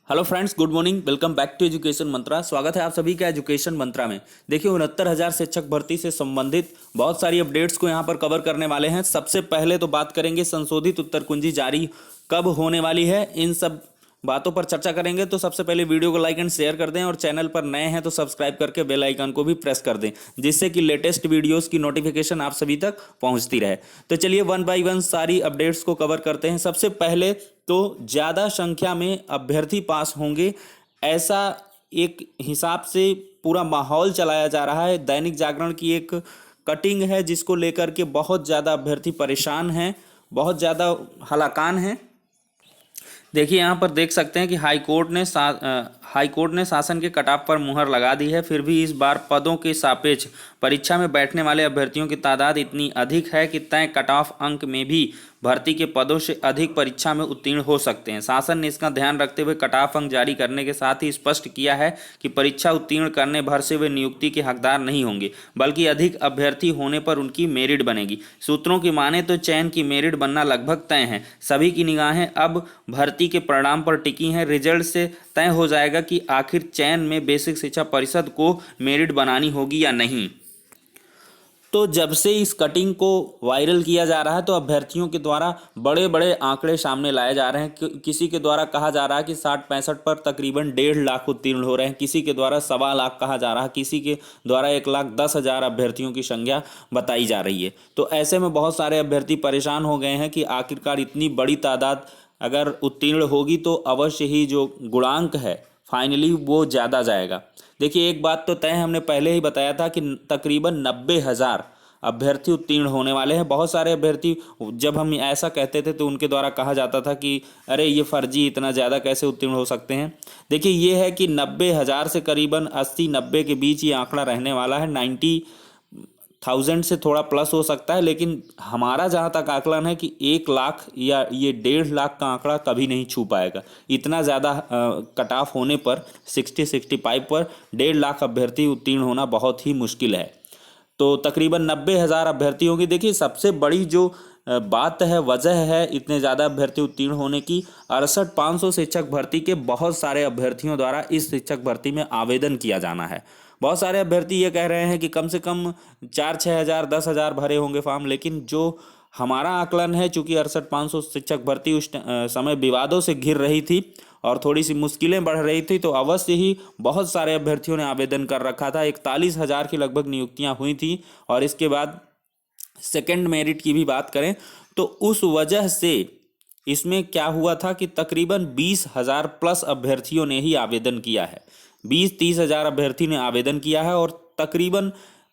Hello friends, good morning. Welcome back to education Mantra. स्वागत है आप सभी का एजुकेशन मंत्रा में। देखिए 69,000 शिक्षक भर्ती से संबंधित बहुत सारी अपडेट्स को यहाँ पर कवर करने वाले हैं। सबसे पहले तो बात करेंगे संशोधित उत्तर कुंजी जारी कब होने वाली है, इन सब बातों पर चर्चा करेंगे। तो सबसे पहले वीडियो को लाइक एंड शेयर कर दें और चैनल पर नए हैं तो सब्सक्राइब करके बेल आइकन को भी प्रेस कर दें, जिससे कि लेटेस्ट वीडियोस की नोटिफिकेशन आप सभी तक पहुंचती रहे। तो चलिए वन बाय वन सारी अपडेट्स को कवर करते हैं। सबसे पहले तो ज़्यादा संख्या में अभ्यर्थी पास होंगे, ऐसा एक हिसाब से पूरा माहौल चलाया जा रहा है। दैनिक जागरण की एक कटिंग है जिसको लेकर के बहुत ज़्यादा अभ्यर्थी परेशान हैं, बहुत ज़्यादा हलाकान हैं। देखिए यहाँ पर देख सकते हैं कि हाई कोर्ट ने शासन के कटाव पर मुहर लगा दी है। फिर भी इस बार पदों के सापेक्ष परीक्षा में बैठने वाले अभ्यर्थियों की तादाद इतनी अधिक है कि तय कट ऑफ अंक में भी भर्ती के पदों से अधिक परीक्षा में उत्तीर्ण हो सकते हैं। शासन ने इसका ध्यान रखते हुए कट ऑफ अंक जारी करने के साथ ही स्पष्ट किया है कि परीक्षा उत्तीर्ण करने भर से वे नियुक्ति के हकदार नहीं होंगे, बल्कि अधिक अभ्यर्थी होने पर उनकी मेरिट बनेगी। सूत्रों की माने तो चयन की मेरिट बनना लगभग तय है। सभी की निगाहें अब भर्ती के परिणाम पर टिकी हैं। रिजल्ट से तय हो जाएगा कि आखिर चयन में बेसिक शिक्षा परिषद को मेरिट बनानी होगी या नहीं। तो जब से इस कटिंग को वायरल किया जा रहा है तो अभ्यर्थियों के द्वारा बड़े बड़े आंकड़े सामने लाए जा रहे हैं। किसी के द्वारा कहा जा रहा है कि 60-65 पर तकरीबन 1.5 लाख उत्तीर्ण हो रहे हैं, किसी के द्वारा 1.25 लाख कहा जा रहा है, किसी के द्वारा 1,10,000 अभ्यर्थियों की संख्या बताई जा रही है। तो ऐसे में बहुत सारे अभ्यर्थी परेशान हो गए हैं कि आखिरकार इतनी बड़ी तादाद अगर उत्तीर्ण होगी तो अवश्य ही जो गुणांक है फाइनली वो ज़्यादा जाएगा। देखिए एक बात तो तय, हमने पहले ही बताया था कि तकरीबन 90,000 अभ्यर्थी उत्तीर्ण होने वाले हैं। बहुत सारे अभ्यर्थी जब हम ऐसा कहते थे तो उनके द्वारा कहा जाता था कि अरे ये फर्जी, इतना ज़्यादा कैसे उत्तीर्ण हो सकते हैं। देखिए ये है कि 90,000 से करीबन 80-90 के बीच ये आंकड़ा रहने वाला है। 90,000 से थोड़ा प्लस हो सकता है, लेकिन हमारा जहाँ तक आकलन है कि 1 लाख या ये 1.5 लाख का आंकड़ा कभी नहीं छू पाएगा। इतना ज़्यादा कट ऑफ होने पर 60-65 पर 1.5 लाख अभ्यर्थी उत्तीर्ण होना बहुत ही मुश्किल है। तो तकरीबन 90,000 अभ्यर्थी होंगे। देखिए सबसे बड़ी जो बात है, वजह है इतने ज़्यादा अभ्यर्थी उत्तीर्ण होने की, 68,500 शिक्षक भर्ती के बहुत सारे अभ्यर्थियों द्वारा इस शिक्षक भर्ती में आवेदन किया जाना है। बहुत सारे अभ्यर्थी ये कह रहे हैं कि कम से कम 4-6 हज़ार 10,000 भरे होंगे फॉर्म, लेकिन जो हमारा आकलन है, चूँकि 68,500 शिक्षक भर्ती उस समय विवादों से घिर रही थी और थोड़ी सी मुश्किलें बढ़ रही थी, तो अवश्य ही बहुत सारे अभ्यर्थियों ने आवेदन कर रखा था। 41,000 की लगभग नियुक्तियां हुई थी। और इसके बाद सेकंड मेरिट की भी बात करें तो उस वजह से इसमें क्या हुआ था कि तकरीबन 20,000 प्लस अभ्यर्थियों ने ही आवेदन किया है। 20-30 हज़ार अभ्यर्थी ने आवेदन किया है और तकरीबन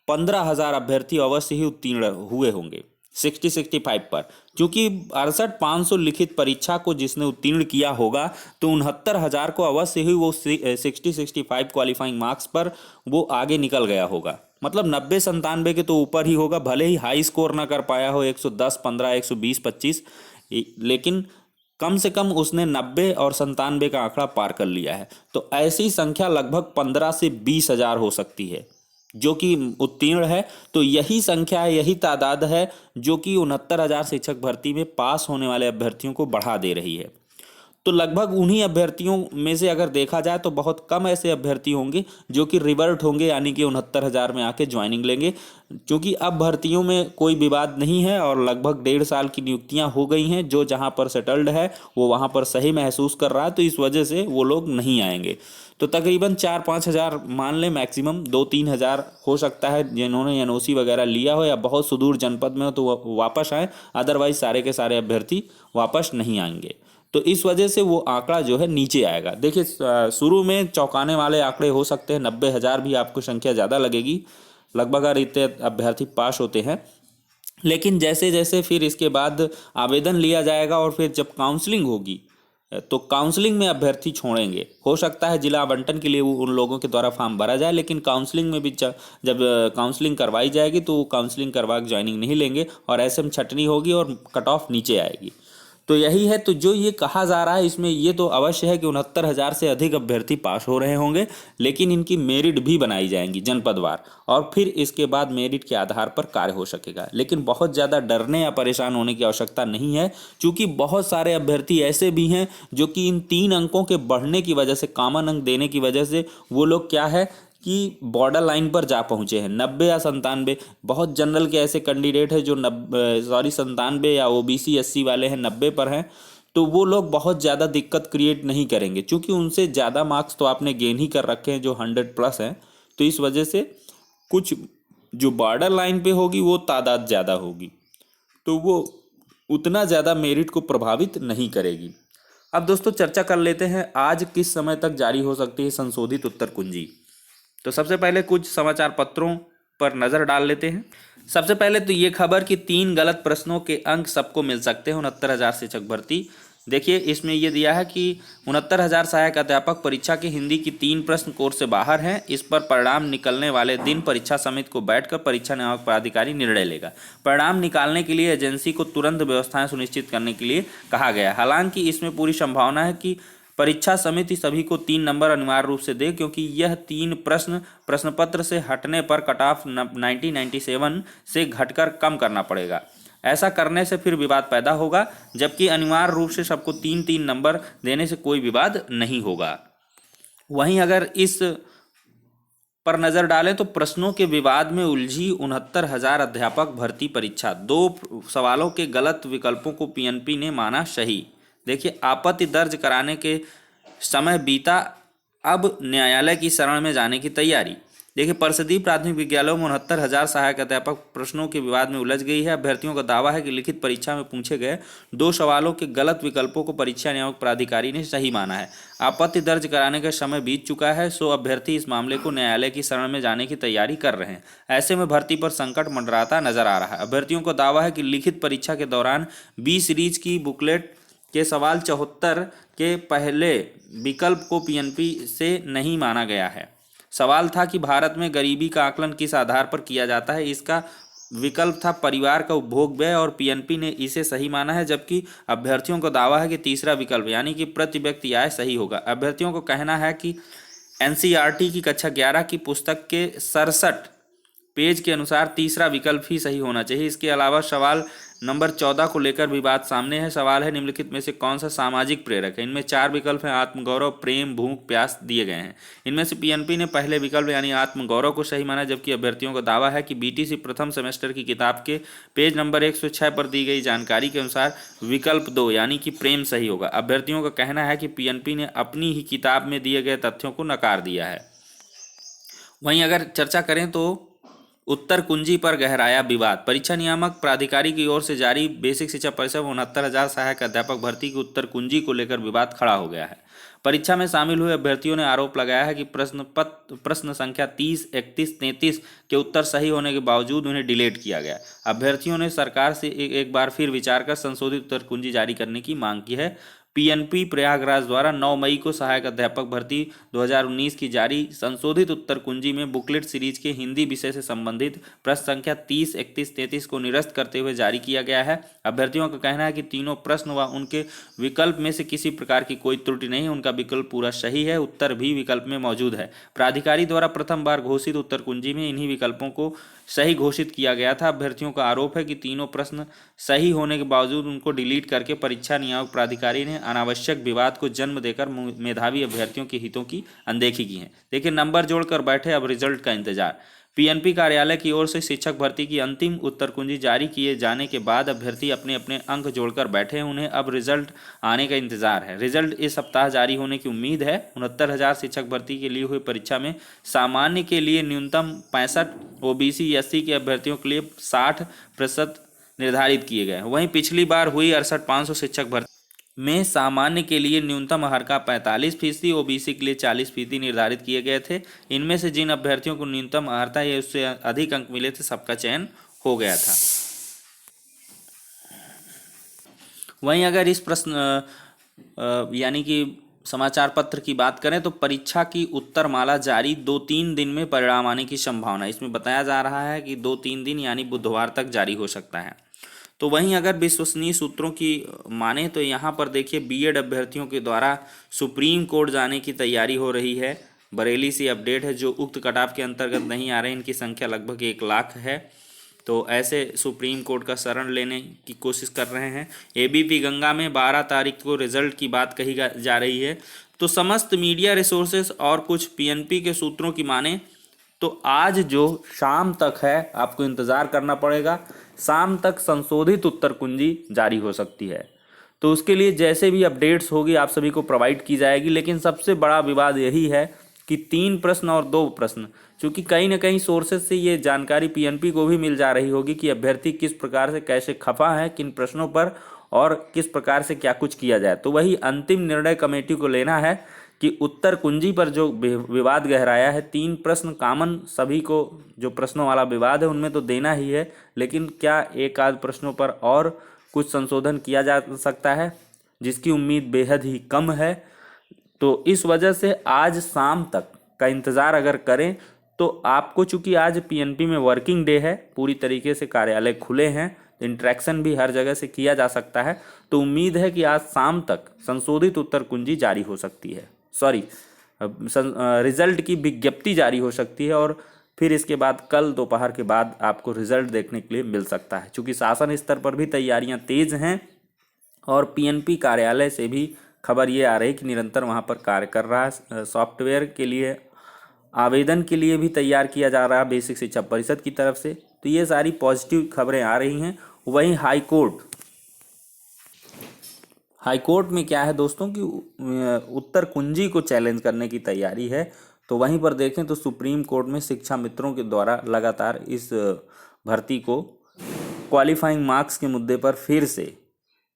15,000 अभ्यर्थी अवश्य ही उत्तीर्ण हुए होंगे 60-65 पर। क्योंकि 68,500 लिखित परीक्षा को जिसने उत्तीर्ण किया होगा तो 69,000 को अवश्य ही वो 60-65 क्वालिफाइंग मार्क्स पर वो आगे निकल गया होगा। मतलब 90-97 के तो ऊपर ही होगा, भले ही हाई स्कोर ना कर पाया हो 110, 15, 120, 25, लेकिन कम से कम उसने 90 और 97 का आंकड़ा पार कर लिया है। तो ऐसी संख्या लगभग 15 से 20,000 हो सकती है जो कि उत्तीर्ण है। तो यही संख्या है, यही तादाद है जो कि 69,000 शिक्षक भर्ती में पास होने वाले अभ्यर्थियों को बढ़ा दे रही है। तो लगभग उन्हीं अभ्यर्थियों में से अगर देखा जाए तो बहुत कम ऐसे अभ्यर्थी होंगे जो कि रिवर्ट होंगे, यानी कि 69,000 में आके ज्वाइनिंग लेंगे। क्योंकि अब भर्तियों में कोई विवाद नहीं है और लगभग 1.5 साल की नियुक्तियां हो गई हैं। जो जहां पर सेटल्ड है वो वहां पर सही महसूस कर रहा है, तो इस वजह से वो लोग नहीं आएंगे। तो तकरीबन 4-5 हज़ार मान लें, मैक्सिमम 2-3 हज़ार हो सकता है जिन्होंने एनओसी वगैरह लिया हो या बहुत सुदूर जनपद में हो तो वो वापस आए, अदरवाइज सारे के सारे अभ्यर्थी वापस नहीं आएंगे। तो इस वजह से वो आंकड़ा जो है नीचे आएगा। देखिए शुरू में चौंकाने वाले आंकड़े हो सकते हैं, 90,000 भी आपको संख्या ज़्यादा लगेगी लगभग अगर इतने अभ्यर्थी पास होते हैं। लेकिन जैसे जैसे फिर इसके बाद आवेदन लिया जाएगा और फिर जब काउंसलिंग होगी तो काउंसलिंग में अभ्यर्थी छोड़ेंगे। हो सकता है जिला आवंटन के लिए वो उन लोगों के द्वारा फॉर्म भरा जाए, लेकिन काउंसलिंग में भी जब काउंसलिंग करवाई जाएगी तो वो काउंसलिंग करवा के ज्वाइनिंग नहीं लेंगे और ऐसे में छटनी होगी और कट ऑफ नीचे आएगी। तो यही है। तो जो ये कहा जा रहा है इसमें ये तो अवश्य है कि 69,000 से अधिक अभ्यर्थी पास हो रहे होंगे, लेकिन इनकी मेरिट भी बनाई जाएंगी जनपदवार, और फिर इसके बाद मेरिट के आधार पर कार्य हो सकेगा। लेकिन बहुत ज़्यादा डरने या परेशान होने की आवश्यकता नहीं है, क्योंकि बहुत सारे अभ्यर्थी ऐसे भी हैं जो कि इन 3 अंकों के बढ़ने की वजह से, कॉमन अंक देने की वजह से, वो लोग क्या है कि बॉर्डर लाइन पर जा पहुंचे हैं, 90 या 97। बहुत जनरल के ऐसे कैंडिडेट हैं जो 97 या ओबीसी एससी वाले हैं 90 पर हैं, तो वो लोग बहुत ज़्यादा दिक्कत क्रिएट नहीं करेंगे, क्योंकि उनसे ज़्यादा मार्क्स तो आपने गेन ही कर रखे हैं जो 100+ हैं। तो इस वजह से कुछ जो बॉर्डर लाइन पे होगी वो तादाद ज़्यादा होगी, तो वो उतना ज़्यादा मेरिट को प्रभावित नहीं करेगी। अब दोस्तों चर्चा कर लेते हैं आज किस समय तक जारी हो सकती है संशोधित उत्तर कुंजी। तो सबसे पहले कुछ समाचार पत्रों पर नज़र डाल लेते हैं। सबसे पहले तो ये खबर कि 3 गलत प्रश्नों के अंक सबको मिल सकते हैं 69,000 शिक्षक भर्ती। देखिए इसमें ये दिया है कि 69,000 सहायक अध्यापक परीक्षा की हिंदी की 3 प्रश्न कोर्स से बाहर हैं। इस पर परिणाम निकलने वाले दिन परीक्षा समिति को बैठकर परीक्षा नियामक प्राधिकारी निर्णय लेगा। परिणाम निकालने के लिए एजेंसी को तुरंत व्यवस्थाएं सुनिश्चित करने के लिए कहा गया है। हालांकि इसमें पूरी संभावना है कि परीक्षा समिति सभी को 3 नंबर अनिवार्य रूप से दे, क्योंकि यह 3 प्रश्न पत्र से हटने पर कट ऑफ 1997 से घटकर कम करना पड़ेगा। ऐसा करने से फिर विवाद पैदा होगा, जबकि अनिवार्य रूप से सबको 3-3 नंबर देने से कोई विवाद नहीं होगा। वहीं अगर इस पर नजर डालें तो प्रश्नों के विवाद में उलझी 69,000 अध्यापक भर्ती परीक्षा, 2 सवालों के गलत विकल्पों को पीएनपी ने माना सही। देखिए आपत्ति दर्ज कराने के समय बीता, अब न्यायालय की शरण में जाने की तैयारी। देखिए परिषदीय प्राथमिक विद्यालयों में 69,000 सहायक अध्यापक प्रश्नों के विवाद में उलझ गई है। अभ्यर्थियों का दावा है कि लिखित परीक्षा में पूछे गए 2 सवालों के गलत विकल्पों को परीक्षा नियामक प्राधिकारी ने सही माना है। आपत्ति दर्ज कराने का समय बीत चुका है, सो अभ्यर्थी इस मामले को न्यायालय की शरण में जाने की तैयारी कर रहे हैं। ऐसे में भर्ती पर संकट मंडराता नजर आ रहा है। अभ्यर्थियों का दावा है कि लिखित परीक्षा के दौरान बी सीरीज की बुकलेट के सवाल 74 के पहले विकल्प को पीएनपी से नहीं माना गया है। सवाल था कि भारत में गरीबी का आकलन किस आधार पर किया जाता है। इसका विकल्प था परिवार का उपभोग व्यय, और पीएनपी ने इसे सही माना है, जबकि अभ्यर्थियों को दावा है कि तीसरा विकल्प यानी कि प्रति व्यक्ति आय सही होगा। अभ्यर्थियों को कहना है कि एनसीईआरटी की कक्षा 11 की पुस्तक के 67 पेज के अनुसार तीसरा विकल्प ही सही होना चाहिए। इसके अलावा सवाल नंबर 14 को लेकर विवाद सामने है। सवाल है निम्नलिखित में से कौन सा सामाजिक प्रेरक है। इनमें 4 विकल्प हैं, आत्मगौरव, प्रेम, भूख, प्यास दिए गए हैं। इनमें से पीएनपी ने पहले विकल्प यानी आत्मगौरव को सही माना, जबकि अभ्यर्थियों का दावा है कि बीटीसी प्रथम सेमेस्टर की किताब के पेज नंबर 106 पर दी गई जानकारी के अनुसार विकल्प 2 यानी कि प्रेम सही होगा। अभ्यर्थियों का कहना है कि पीएनपी ने अपनी ही किताब में दिए गए तथ्यों को नकार दिया है। वहीं अगर चर्चा करें तो उत्तर कुंजी पर गहराया विवाद। परीक्षा नियामक प्राधिकारी की ओर से जारी बेसिक शिक्षा परिषद में 69,000 सहायक अध्यापक भर्ती की उत्तर कुंजी को लेकर विवाद खड़ा हो गया है। परीक्षा में शामिल हुए अभ्यर्थियों ने आरोप लगाया है कि प्रश्न संख्या 30, 31, 33 के उत्तर सही होने के बावजूद उन्हें डिलीट किया गया। अभ्यर्थियों ने सरकार से एक बार फिर विचार कर संशोधित उत्तर कुंजी जारी करने की मांग की है। पीएनपी प्रयागराज द्वारा 9 मई को सहायक अध्यापक भर्ती 2019 की जारी संशोधित उत्तर कुंजी में बुकलेट सीरीज के हिंदी विषय से संबंधित प्रश्न संख्या 30, 31, 33 को निरस्त करते हुए जारी किया गया है। अभ्यर्थियों का कहना है कि तीनों प्रश्न व उनके विकल्प में से किसी प्रकार की कोई त्रुटि नहीं है, उनका विकल्प पूरा सही है, उत्तर भी विकल्प में मौजूद है। प्राधिकारी द्वारा प्रथम बार घोषित उत्तर कुंजी में इन्हीं विकल्पों को सही घोषित किया गया था। अभ्यर्थियों का आरोप है कि तीनों प्रश्न सही होने के बावजूद उनको डिलीट करके परीक्षा नियामक प्राधिकारी ने अनावश्यक विवाद को जन्म देकर मेधावी अभ्यर्थियों के हितों की अनदेखी की है। देखिए नंबर जोड़कर बैठे, अब रिजल्ट का इंतजार। पीएनपी कार्यालय की ओर से शिक्षक भर्ती की अंतिम उत्तर कुंजी जारी किए जाने के बाद अभ्यर्थी अपने अपने अंक जोड़कर बैठे हैं। उन्हें अब रिजल्ट आने का इंतजार है। रिजल्ट इस सप्ताह जारी होने की उम्मीद है। 69,000 शिक्षक भर्ती के लिए हुई परीक्षा में सामान्य के लिए न्यूनतम 65, ओबीसी एससी के अभ्यर्थियों के लिए 60% निर्धारित किए गए। वहीं पिछली बार हुई 68,500 शिक्षक भर्ती में सामान्य के लिए न्यूनतम हर का 45%, ओबीसी के लिए 40% निर्धारित किए गए थे। इनमें से जिन अभ्यर्थियों को न्यूनतम अर्हता या उससे अधिक अंक मिले थे सबका चयन हो गया था। वहीं अगर इस प्रश्न यानी कि समाचार पत्र की बात करें तो परीक्षा की उत्तरमाला जारी 2-3 दिन में परिणाम आने की संभावना। इसमें बताया जा रहा है कि 2-3 दिन यानी बुधवार तक जारी हो सकता है। तो वहीं अगर विश्वसनीय सूत्रों की माने तो यहाँ पर देखिए बीएड अभ्यर्थियों के द्वारा सुप्रीम कोर्ट जाने की तैयारी हो रही है। बरेली से अपडेट है, जो उक्त कटाव के अंतर्गत नहीं आ रहे हैं, इनकी संख्या लगभग 1 लाख है। तो ऐसे सुप्रीम कोर्ट का शरण लेने की कोशिश कर रहे हैं। एबीपी गंगा में 12 तारीख को रिजल्ट की बात कही जा रही है। तो समस्त मीडिया रिसोर्सेस और कुछ पीएनपी के सूत्रों की माने तो आज जो शाम तक है, आपको इंतज़ार करना पड़ेगा, शाम तक संशोधित उत्तर कुंजी जारी हो सकती है। तो उसके लिए जैसे भी अपडेट्स होगी आप सभी को प्रोवाइड की जाएगी। लेकिन सबसे बड़ा विवाद यही है कि 3 प्रश्न और 2 प्रश्न, क्योंकि कहीं ना कहीं सोर्सेज से ये जानकारी पीएनपी को भी मिल जा रही होगी कि अभ्यर्थी किस प्रकार से कैसे खफा है किन प्रश्नों पर और किस प्रकार से क्या कुछ किया जाए। तो वही अंतिम निर्णय कमेटी को लेना है कि उत्तर कुंजी पर जो विवाद गहराया है, 3 प्रश्न कॉमन सभी को, जो प्रश्नों वाला विवाद है उनमें तो देना ही है, लेकिन क्या एक आध प्रश्नों पर और कुछ संशोधन किया जा सकता है, जिसकी उम्मीद बेहद ही कम है। तो इस वजह से आज शाम तक का इंतज़ार अगर करें तो आपको, चूंकि आज पीएनपी में वर्किंग डे है, पूरी तरीके से कार्यालय खुले हैं, इंटरेक्शन भी हर जगह से किया जा सकता है, तो उम्मीद है कि आज शाम तक संशोधित उत्तर कुंजी जारी हो सकती है, रिजल्ट की विज्ञप्ति जारी हो सकती है। और फिर इसके बाद कल दोपहर के बाद आपको रिजल्ट देखने के लिए मिल सकता है, क्योंकि शासन स्तर पर भी तैयारियां तेज हैं और पीएनपी कार्यालय से भी खबर ये आ रही है कि निरंतर वहाँ पर कार्य कर रहा है। सॉफ्टवेयर के लिए आवेदन के लिए भी तैयार किया जा रहा है बेसिक शिक्षा परिषद की तरफ से। तो ये सारी पॉजिटिव खबरें आ रही हैं। वहीं हाईकोर्ट में क्या है दोस्तों कि उत्तर कुंजी को चैलेंज करने की तैयारी है। तो वहीं पर देखें तो सुप्रीम कोर्ट में शिक्षा मित्रों के द्वारा लगातार इस भर्ती को क्वालिफाइंग मार्क्स के मुद्दे पर फिर से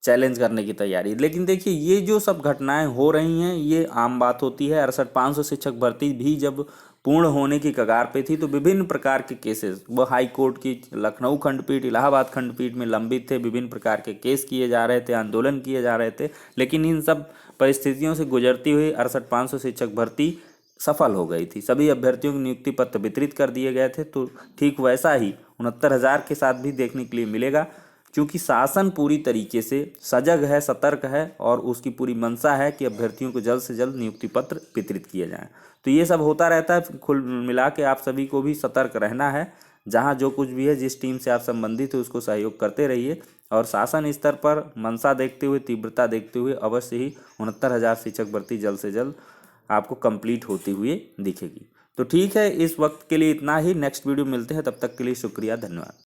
चैलेंज करने की तैयारी। लेकिन देखिए, ये जो सब घटनाएं हो रही हैं ये आम बात होती है। 68,500 शिक्षक भर्ती भी जब पूर्ण होने की कगार पे थी तो विभिन्न प्रकार के केसेस, वो हाई कोर्ट की, लखनऊ खंडपीठ, इलाहाबाद खंडपीठ में लंबित थे, विभिन्न प्रकार के केस किए जा रहे थे, आंदोलन किए जा रहे थे। लेकिन इन सब परिस्थितियों से गुजरती हुई 68,500 शिक्षक भर्ती सफल हो गई थी। सभी अभ्यर्थियों को नियुक्ति पत्र वितरित कर दिए गए थे। तो ठीक वैसा ही 69,000 के साथ भी देखने के लिए मिलेगा, क्योंकि शासन पूरी तरीके से सजग है, सतर्क है और उसकी पूरी मंशा है कि अभ्यर्थियों को जल्द से जल्द नियुक्ति पत्र वितरित किए जाएं। तो ये सब होता रहता है। कुल मिला के आप सभी को भी सतर्क रहना है। जहां जो कुछ भी है, जिस टीम से आप संबंधित हो, उसको सहयोग करते रहिए और शासन स्तर पर मंशा देखते हुए, तीव्रता देखते हुए अवश्य ही 69,000 शिक्षक भर्ती जल्द से जल्द आपको कंप्लीट होती हुई दिखेगी। तो ठीक है, इस वक्त के लिए इतना ही। नेक्स्ट वीडियो मिलते हैं, तब तक के लिए शुक्रिया, धन्यवाद।